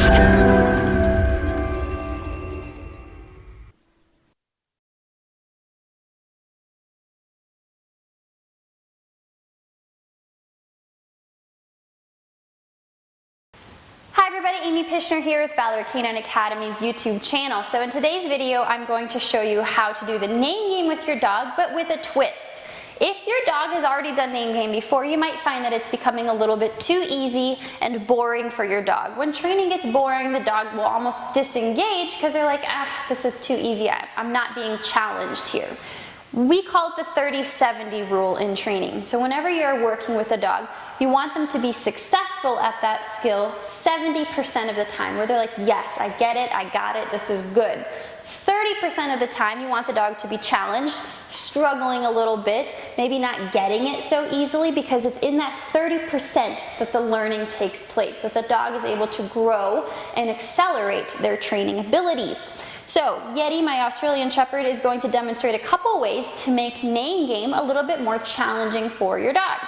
Hi everybody, Amy Pishner here with Valor Canine Academy's YouTube channel. So in today's video, I'm going to show you how to do the name game with your dog, but with a twist. If your dog has already done name game before, you might find that it's becoming a little bit too easy and boring for your dog. When training gets boring, the dog will almost disengage because they're like, this is too easy, I'm not being challenged here. We call it the 30-70 rule in training. So whenever you're working with a dog, you want them to be successful at that skill 70% of the time, where they're like, yes, I get it, I got it, this is good. 30% of the time, you want the dog to be challenged, struggling a little bit, maybe not getting it so easily, because it's in that 30% that the learning takes place, that the dog is able to grow and accelerate their training abilities. So Yeti, my Australian Shepherd, is going to demonstrate a couple ways to make name game a little bit more challenging for your dog.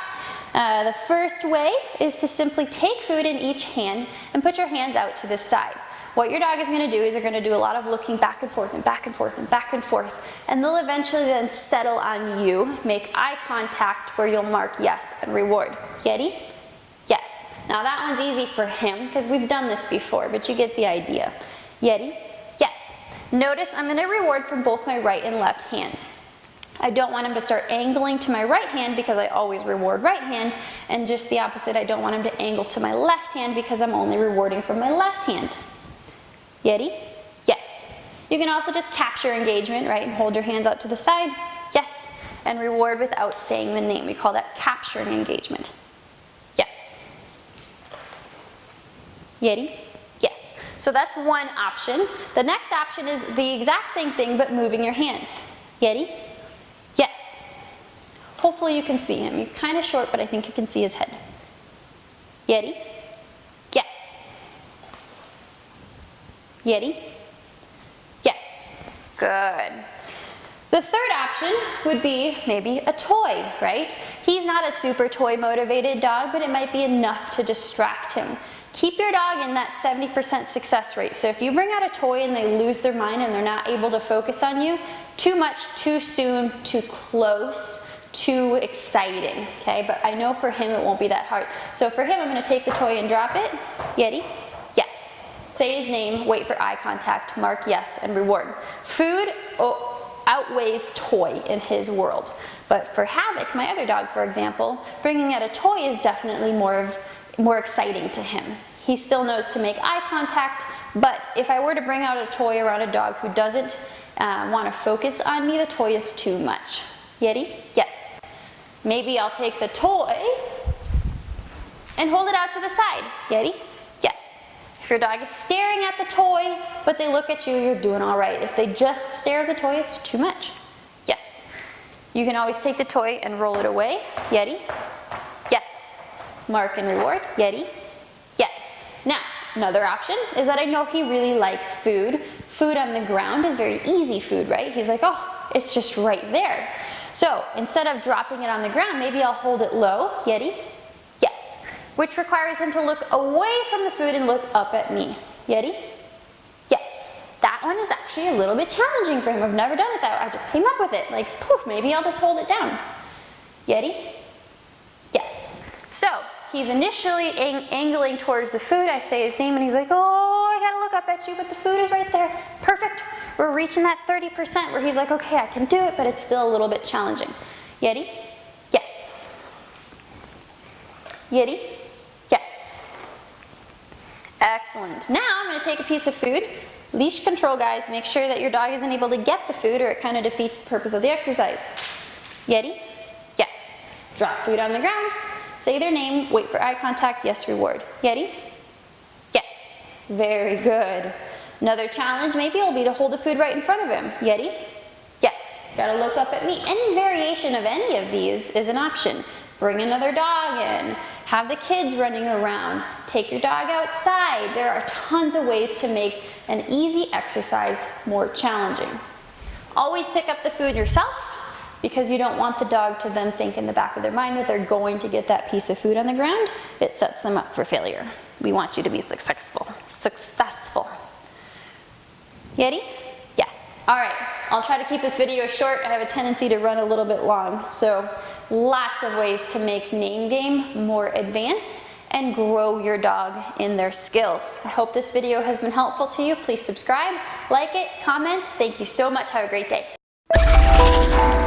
The first way is to simply take food in each hand and put your hands out to the side. What your dog is going to do is they're going to do a lot of looking back and forth and back and forth and back and forth, and they'll eventually then settle on you, make eye contact where you'll mark yes and reward. Yeti? Yes. Now that one's easy for him because we've done this before, but you get the idea. Yeti? Yes. Notice I'm going to reward from both my right and left hands. I don't want him to start angling to my right hand because I always reward right hand, and just the opposite, I don't want him to angle to my left hand because I'm only rewarding from my left hand. Yeti? Yes. You can also just capture engagement, right, and hold your hands out to the side. Yes. And reward without saying the name. We call that capturing engagement. Yes. Yeti? Yes. So that's one option. The next option is the exact same thing but moving your hands. Yeti? Yes. Hopefully you can see him. He's kind of short, but I think you can see his head. Yeti? Yes. Yeti? Yes. Good. The third option would be maybe a toy, right? He's not a super toy motivated dog, but it might be enough to distract him. Keep your dog in that 70% success rate. So if you bring out a toy and they lose their mind and they're not able to focus on you, too much, too soon, too close, too exciting, okay? But I know for him it won't be that hard. So for him, I'm gonna take the toy and drop it. Yeti? Yes. Say his name, wait for eye contact, mark yes, and reward. Food outweighs toy in his world. But for Havoc, my other dog, for example, bringing out a toy is definitely more exciting to him. He still knows to make eye contact, but if I were to bring out a toy around a dog who doesn't want to focus on me, the toy is too much. Yeti? Yes. Maybe I'll take the toy and hold it out to the side. Yeti? Yes. If your dog is staring at the toy, but they look at you, you're doing all right. If they just stare at the toy, it's too much. Yes. You can always take the toy and roll it away. Yeti? Yes. Mark and reward. Yeti? Yes. Now, another option is that I know he really likes food. Food on the ground is very easy food, right? He's like, oh, it's just right there. So instead of dropping it on the ground, maybe I'll hold it low. Yeti? Yes. Which requires him to look away from the food and look up at me. Yeti? Yes. That one is actually a little bit challenging for him. I've never done it that way. I just came up with it. Like, poof, maybe I'll just hold it down. Yeti? Yes. So he's initially angling towards the food. I say his name and he's like, oh, I gotta look up at you, but the food is right there. Perfect. We're reaching that 30% where he's like, okay, I can do it, but it's still a little bit challenging. Yeti? Yes. Yeti? Yes. Excellent. Now I'm gonna take a piece of food. Leash control, guys. Make sure that your dog isn't able to get the food or it kind of defeats the purpose of the exercise. Yeti? Yes. Drop food on the ground. Say their name, wait for eye contact, yes, reward. Yeti? Yes. Very good. Another challenge maybe will be to hold the food right in front of him. Yeti? Yes. He's got to look up at me. Any variation of any of these is an option. Bring another dog in. Have the kids running around. Take your dog outside. There are tons of ways to make an easy exercise more challenging. Always pick up the food yourself, because you don't want the dog to then think in the back of their mind that they're going to get that piece of food on the ground. It sets them up for failure. We want you to be successful. Successful. Ready? Yes. All right, I'll try to keep this video short. I have a tendency to run a little bit long. So lots of ways to make name game more advanced and grow your dog in their skills. I hope this video has been helpful to you. Please subscribe, like it, comment. Thank you so much. Have a great day.